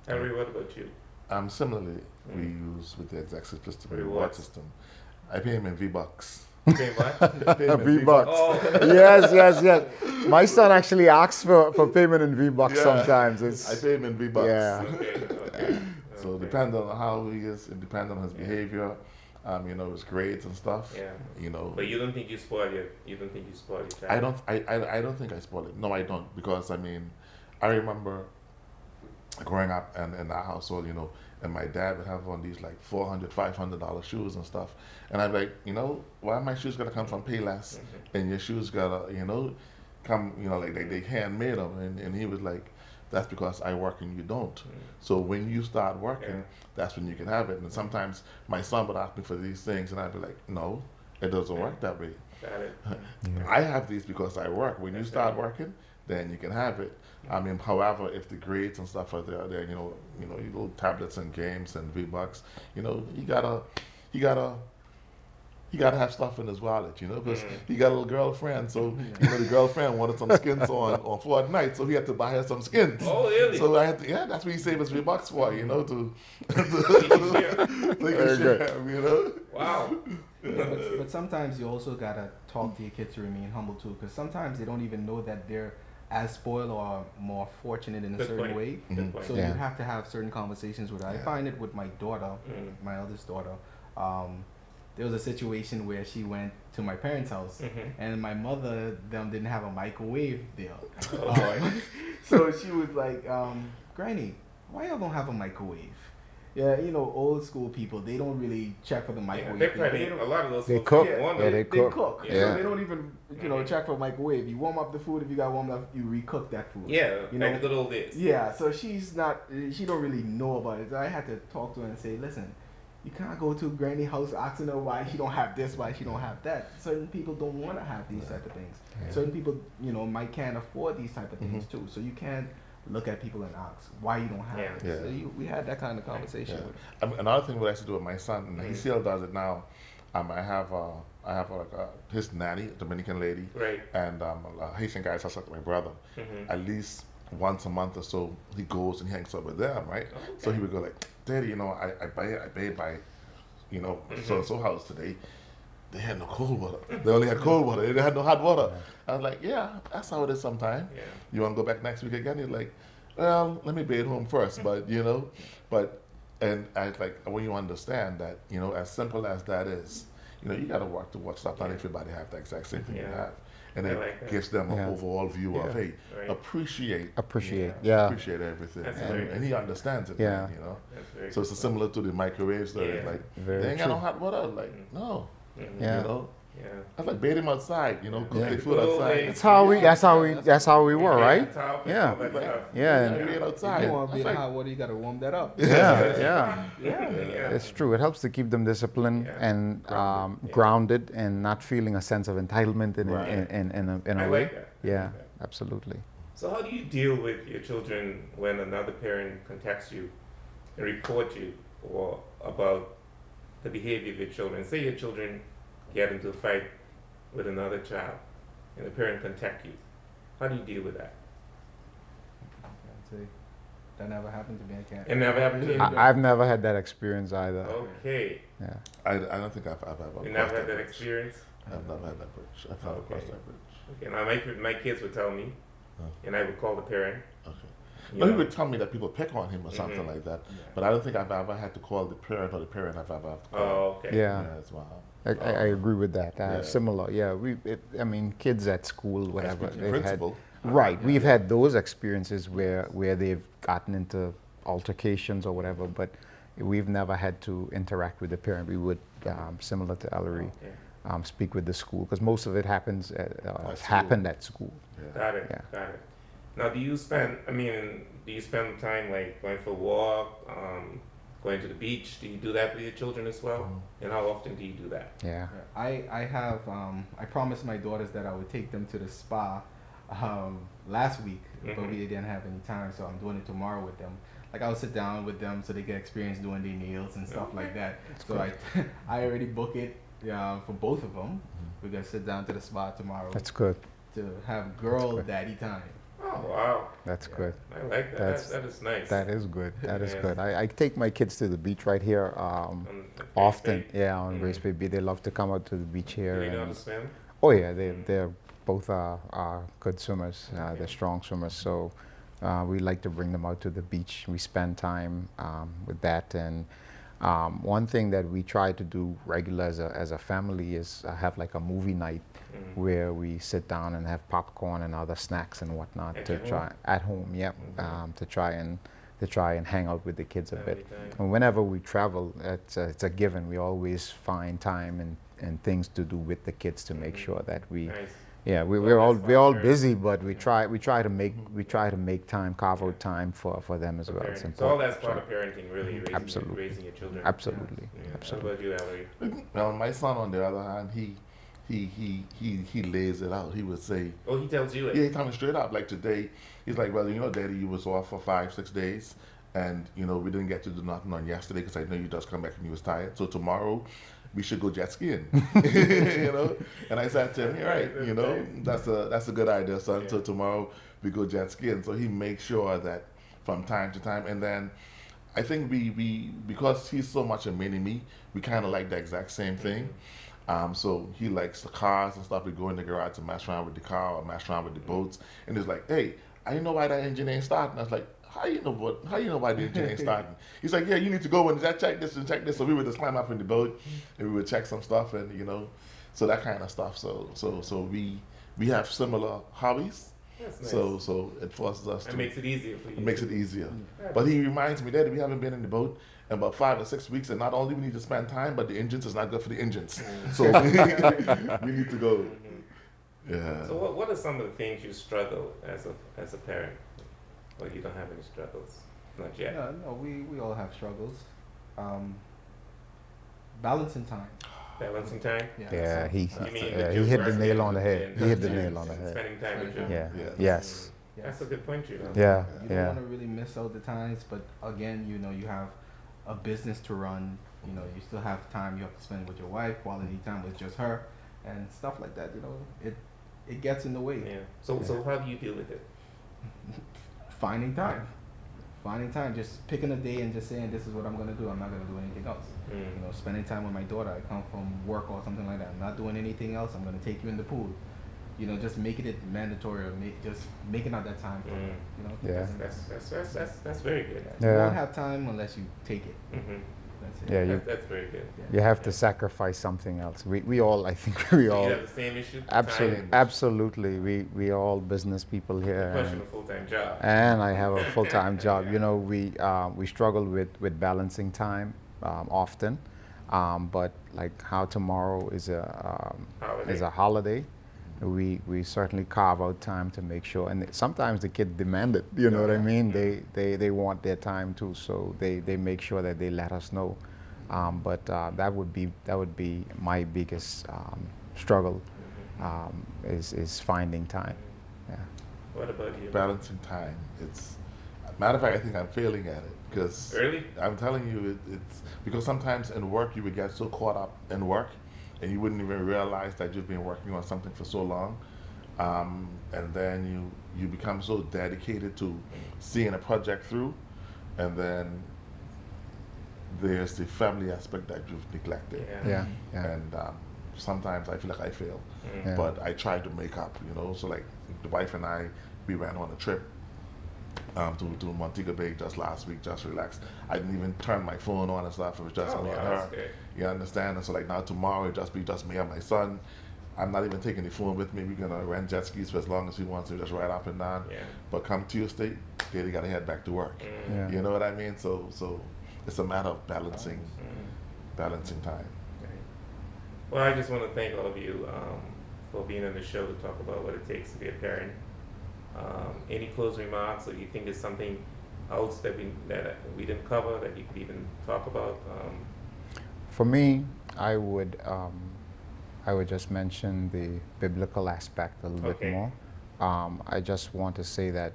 Henry, what about you? Similarly, we use with the executive system, reward Rewards. system. I pay him in V-Bucks. Okay, what? I pay him in V-Bucks. Oh, yes. My son actually asks for payment in V-Bucks Yeah. sometimes. I pay him in V-Bucks. Yeah. okay. So depends on how he is, it depends on his behavior, his grades and stuff. Yeah. But you don't think you spoil your child? I don't think I spoiled it. No, I don't, because I remember growing up and in our household, and my dad would have on these like $400, $500 shoes and stuff, and I'm like, why are my shoes gonna come from Payless, and your shoes gotta, come, like they handmade them, and he was like, that's because I work and you don't. So when you start working, that's when you can have it. And sometimes my son would ask me for these things, and I'd be like, no, it doesn't work that way. Got it. I have these because I work. When you start working, then you can have it. However, if the grades and stuff are there, your little tablets and games and V-Bucks, you gotta have stuff in his wallet, because he got a little girlfriend, so the girlfriend wanted some skins on Fortnite, so he had to buy her some skins. Oh, really? So I had to, that's what he saved his V-Bucks for, to Very share, Wow. But sometimes you also gotta talk to your kids to remain humble too, because sometimes they don't even know that they're as spoiled or more fortunate in a Good certain point. way. Good point. So Yeah. you have to have certain conversations with her. I Yeah. find it with my daughter, my eldest daughter. there was a situation where she went to my parents' house, and my mother them didn't have a microwave there. So she was like, Granny, why y'all don't have a microwave? Yeah, you know, old school people, they don't really check for the Yeah, microwave. they thing. probably, They don't- a lot of those They folks cook. don't want Yeah, to- they They cook. cook. Yeah. So they don't even, check for microwave. You warm up the food. If you got warmed up, you recook that food. Yeah, You like know? the good old days. Yeah, so she don't really know about it. So I had to talk to her and say, listen, you can't go to Granny house asking her why she don't have this, why she don't have that. Certain people don't want to have these type of things. Yeah. Certain people, might can't afford these type of things too. So you can't look at people and ask why you don't have Yeah. it. Yeah. So we had that kind of conversation Yeah. with her. Another thing what I used to do with my son, and he still does it now. I have his nanny, a Dominican lady, Right. and a Haitian guy, such like my brother. At least once a month or so, he goes and he hangs out with them, right? So he would go like, Daddy, I bathed by, so house today. They had no cold water. They only had cold water. They had no hot water. I was like, yeah, that's how it is sometimes. Yeah. You want to go back next week again? He's like, well, let me bathe home first. And I like, when you understand that, as simple as that is, you got to work towards stuff. Not everybody have the exact same thing you Yeah. have. And I it like that. gives them an Yeah. overall view of, Yeah. hey, Right. appreciate Yeah. everything. That's And, very and he understands it, Yeah. man, That's very So it's similar to the microwave story. Yeah. Like, Very they ain't got no true. hot water. Like, no. Yeah. I Yeah. was like, bathe him outside, cook Yeah. the food Good old outside. days. That's how we were, right? Top and Yeah. all that stuff. Yeah. Bathe If outside. you want I to was be in like, hot water, you got to warm that up. Yeah. Yeah. It's true. It helps to keep them disciplined Yeah. and Grounded. Yeah. grounded and not feeling a sense of entitlement in Right. a I way. like that. I Yeah, like that. absolutely. So how do you deal with your children when another parent contacts you and report you or about the behavior of your children? Say your children get into a fight with another child and the parent contact you. How do you deal with that? I'd say that never happened to me. I can't. It never happened to you? I've never had that experience either. Okay. Yeah. I don't think I've ever You crossed never had that bridge. experience? I've never had that bridge. I've never crossed that bridge. Okay. Now my kids would tell me, and I would call the parent. Okay. you No, he know. would tell me that people pick on him or something like that. But I don't think I've ever had to call the parent or the parent have ever had to call. Oh, okay. Yeah. That's wow. I agree with that. Yeah. Similar. Yeah. Kids at school, whatever, Speaking they've had. principle. Right. We've had those experiences where they've gotten into altercations or whatever, but we've never had to interact with the parent. We would, similar to Elery, Okay. speak with the school because most of it happens school. happened at school. Got it. Yeah. Got it. Now, do you spend time like going for a walk, going to the beach? Do you do that with your children as well? And how often do you do that? Yeah. I have I promised my daughters that I would take them to the spa last week, but we didn't have any time, so I'm doing it tomorrow with them. Like I'll sit down with them so they get experience doing their nails and stuff like that. So I already book it for both of them. We're gonna sit down to the spa tomorrow That's good. to have girl good. daddy time. Oh, wow. That's Yeah. good. I like that. That's- That is nice. That is good. That is Yeah. good. I take my kids to the beach right here On the often. Bay. Yeah, on Grace Bay Beach. They love to come out to the beach Do here. they know how and- to swim? Oh yeah, they're both are good swimmers. They're strong swimmers. So we like to bring them out to the beach. We spend time with that. And one thing that we try to do regular as a family is have like a movie night where we sit down and have popcorn and other snacks and whatnot At to your home? try at home. Yep, to try and hang out with the kids a Family bit. time. And whenever we travel, it's a given. We always find time and things to do with the kids to make sure that we. Nice. Yeah, Well, we're all that's fine. busy, but we try to make time, carve out time for them as For well. It's parenting. So all important. that's part of parenting, really, Absolutely. raising your children. Absolutely, Yeah. absolutely. How about you, Ellery? Now, my son, on the other hand, he lays it out. He would say, Oh, he tells you it. yeah, he told me straight up. Like today, he's like, well, Daddy, you was off for 5-6 days, and we didn't get to do nothing on yesterday because I know you just come back and you was tired. So tomorrow, we should go jet skiing. And I said to him, you're right. That's a good idea, son. So tomorrow we go jet skiing. So he makes sure that from time to time, and then I think we because he's so much a mini me, we kind of like the exact same thing. So he likes the cars and stuff. We go in the garage to mess around with the car or mess around with the boats. And he's like, hey, I didn't know why that engine ain't starting. I was like, how you know why the engine ain't starting? He's like, yeah, you need to go and check this and check this. So we would just climb up in the boat and we would check some stuff and so that kind of stuff. So we have similar hobbies. That's nice. So it forces us It to. makes it easier for you. It makes it easier. Yeah. But he reminds me that we haven't been in the boat in about 5 or 6 weeks, and not only we need to spend time, but the engines is not good for the engines. So we need to go. Yeah. So what are some of the things you struggle as a parent? Or you don't have any struggles? Not yet. No, we all have struggles. Balancing time. Balancing time? Yeah, so, he You mean yeah, with he your hit the work nail on the and- head. and He hit the and nail on the head. Spending time with your Yeah. Yeah. Yes. yes. That's a good point, you know. Yeah. You don't Yeah. want to really miss out the times, but again, you have a business to run. You still have time you have to spend with your wife, quality time with just her, and stuff like that. It gets in the way. Yeah. So how do you deal with it? Finding time, just picking a day and just saying this is what I'm gonna do. I'm not gonna do anything else. Mm. Spending time with my daughter. I come from work or something like that. I'm not doing anything else. I'm gonna take you in the pool. Just making it mandatory or just making out that time for her. Yeah. That's very good. You Yeah. won't have time unless you take it. Mm-hmm. That's it. Yeah, That's very good. you have to sacrifice something else. We all, I think we So all, you have the same issue? absolutely. We are all business people here. Question a full-time job. And I have a full-time job. We struggle with balancing time often, but like how tomorrow is a holiday, we certainly carve out time to make sure. And sometimes the kids demand it. You know what I mean? They want their time too, so they make sure that they let us know. But that would be my biggest struggle is finding time. Yeah. What about you? Balancing time. It's matter of fact, I think I'm failing at it because Early? I'm telling you, it's because sometimes in work you would get so caught up in work, and you wouldn't even realize that you've been working on something for so long, and then you become so dedicated to seeing a project through, and then there's the family aspect that you've neglected. Yeah. Yeah. And sometimes I feel like I fail, Mm. Yeah. but I try to make up. So like the wife and I, we went on a trip to Montego Bay just last week, just relaxed. I didn't even turn my phone on and stuff. It was just Oh, me and wow, her. that's good. You understand? And so like now tomorrow it just be just me and my son. I'm not even taking the phone with me. We're gonna rent jet skis for as long as he wants to, just ride up and down. Yeah. But come Tuesday, they gotta head back to work. Mm. Yeah. You know what I mean? So it's a matter of balancing time. Okay. Well, I just want to thank all of you for being on the show to talk about what it takes to be a parent. Any closing remarks, or you think there's something else that we didn't cover that you could even talk about? For me, I would just mention the biblical aspect a little Okay. bit more. I just want to say that,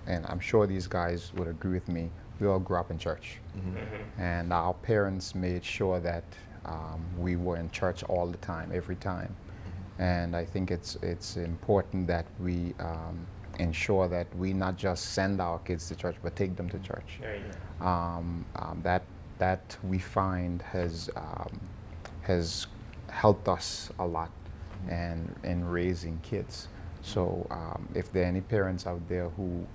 and I'm sure these guys would agree with me, we all grew up in church. Mm-hmm. And our parents made sure that we were in church all the time, every time. And I think it's important that we ensure that we not just send our kids to church, but take them to church. There you go. That we find has helped us a lot in raising kids. So if there are any parents out there who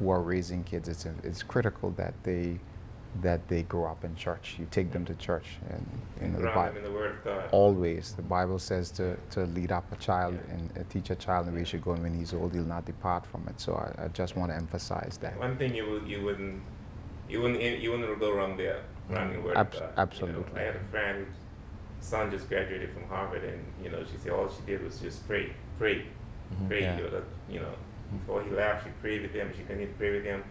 are raising kids, it's critical that they grow up in church. You take them to church, and the Ground them in the Word of God. always the Bible says to lead up a child and teach a child in the way he should go, and when he's old, he'll not depart from it. So I just want to emphasize that. One thing you wouldn't go wrong there, around the Word of God. Absolutely. I had a friend whose son just graduated from Harvard, and she said all she did was just pray. Yeah. Before he left, she prayed with him. She continued to pray with him,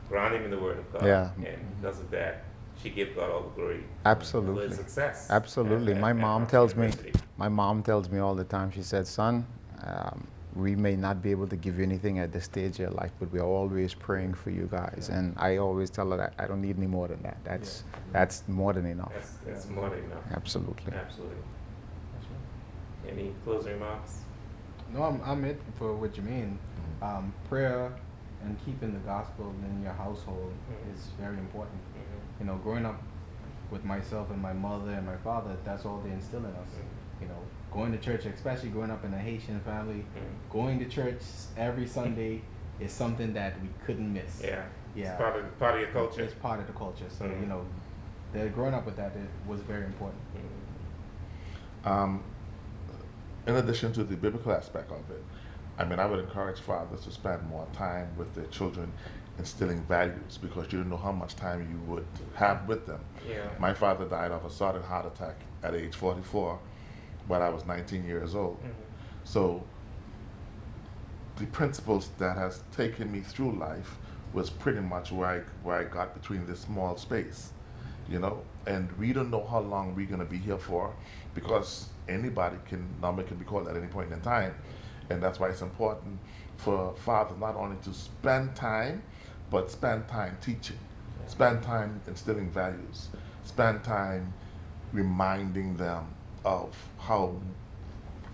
ground him in the Word of God. Yeah. And because of that, she gave God all the glory Absolutely. for his success. Absolutely. at My mom Harvard tells me University. all the time, she said, son, we may not be able to give you anything at this stage of your life, but we are always praying for you guys. And I always tell her that I don't need any more than that. That's more than enough. That's more than enough. Absolutely. Absolutely. Any closing remarks? No, I'm it with Jermaine. Prayer and keeping the gospel in your household is very important. Growing up with myself and my mother and my father, that's all they instill in us. Going to church, especially growing up in a Haitian family, going to church every Sunday is something that we couldn't miss. Yeah. Yeah. It's part of your culture. It's part of the culture. So, Mhm. you know, they're growing up with that. It was very important. In addition to the biblical aspect of it, I mean, I would encourage fathers to spend more time with their children instilling values because you don't know how much time you would have with them. Yeah. My father died of a sudden heart attack at age 44 when I was 19 years old. Mhm. So the principles that has taken me through life was pretty much where I got between this small space, you know, and we don't know how long we're going to be here for because anybody number can be called at any point in time, and that's why it's important for fathers not only to spend time but spend time teaching, spend time instilling values, spend time reminding them of how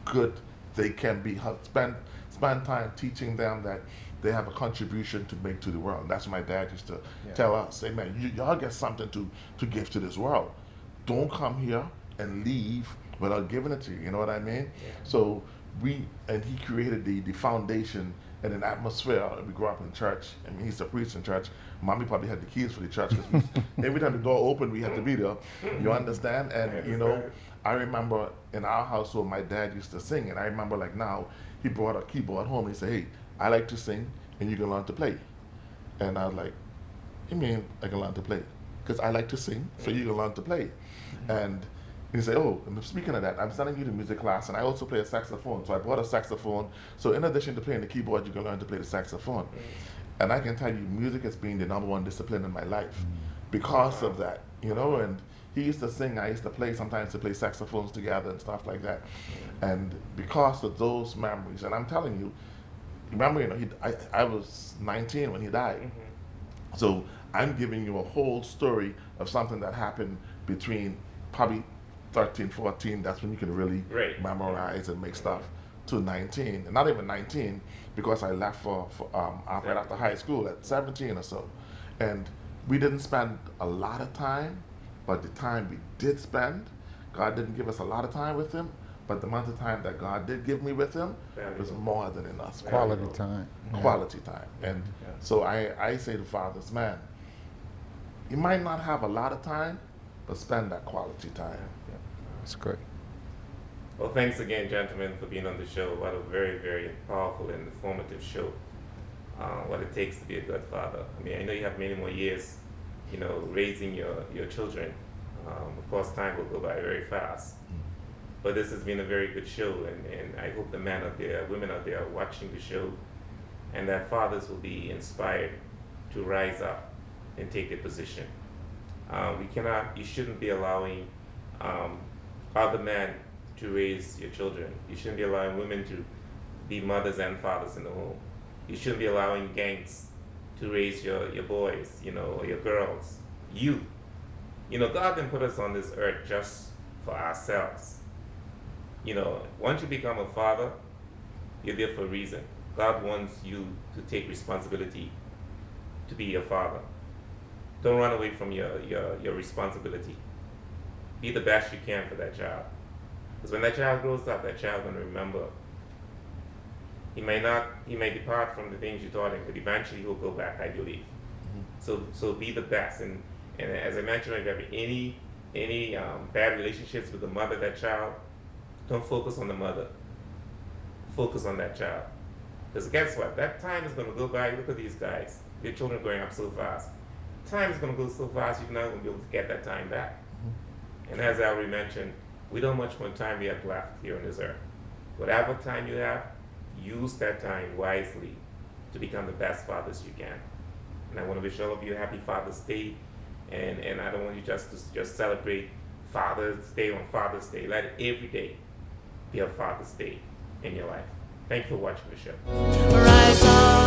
good they can be, spend time teaching them that they have a contribution to make to the world. That's what my dad used to tell us. Say, man, y'all get something to give to this world. Don't come here and leave without giving it to you. You know what I mean? Yeah. So he created the foundation and an atmosphere. We grew up in church. I mean, he's a priest in church. Mommy probably had the keys for the church because every time the door opened, we had to be there. You understand? And you know, I remember in our household, my dad used to sing, and I remember like now, he brought a keyboard home. And he said, "Hey, I like to sing, and you can learn to play." And I was like, "You mean I can learn to play? Because I like to sing, so you can learn to play." And he said, "Oh, and speaking of that, I'm sending you to music class, and I also play a saxophone." So I bought a saxophone. So in addition to playing the keyboard, you can learn to play the saxophone. And I can tell you, music has been the number one discipline in my life because of that, you know. And he used to sing, I used to play, sometimes to play saxophones together and stuff like that. And because of those memories, and I'm telling you, remember, you know, I was 19 when he died. So I'm giving you a whole story of something that happened between probably 13, 14, that's when you can really Right. memorize and make stuff, to 19, and not even 19, because I left for right after high school at 17 or so. And we didn't spend a lot of time, but the time we did spend, God didn't give us a lot of time with him, but the amount of time that God did give me with him was more than enough. Quality time. Quality time. And so I say to fathers, man, you might not have a lot of time, but spend that quality time. That's good. Well, thanks again, gentlemen, for being on the show. What a very, very powerful and informative show. What it takes to be a good father. I mean, I know you have many more years, you know, raising your children. Of course, time will go by very fast. But this has been a very good show, and I hope the men out there, women out there are watching the show, and that fathers will be inspired to rise up and take their position. You shouldn't be allowing other men to raise your children. You shouldn't be allowing women to be mothers and fathers in the home. You shouldn't be allowing gangs to raise your boys, you know, or your girls. You know, God didn't put us on this earth just for ourselves. You know, once you become a father, you're there for a reason. God wants you to take responsibility to be a father. Don't run away from your responsibility. Be the best you can for that child. Because when that child grows up, that child's going to remember. He may depart from the things you taught him, but eventually he'll go back, I believe. So be the best. And as I mentioned, if you have any bad relationships with the mother of that child, don't focus on the mother. Focus on that child. Because guess what? That time is going to go by. Look at these guys. Your children are growing up so fast. Time is going to go so fast, you're not going to be able to get that time back. And as I already mentioned, we don't much more time we have left here on this earth. Whatever time you have, use that time wisely to become the best fathers you can. And I want to wish all of you a happy Father's Day. And I don't want you just to celebrate Father's Day on Father's Day. Let every day be a Father's Day in your life. Thank you for watching the show. Rise up.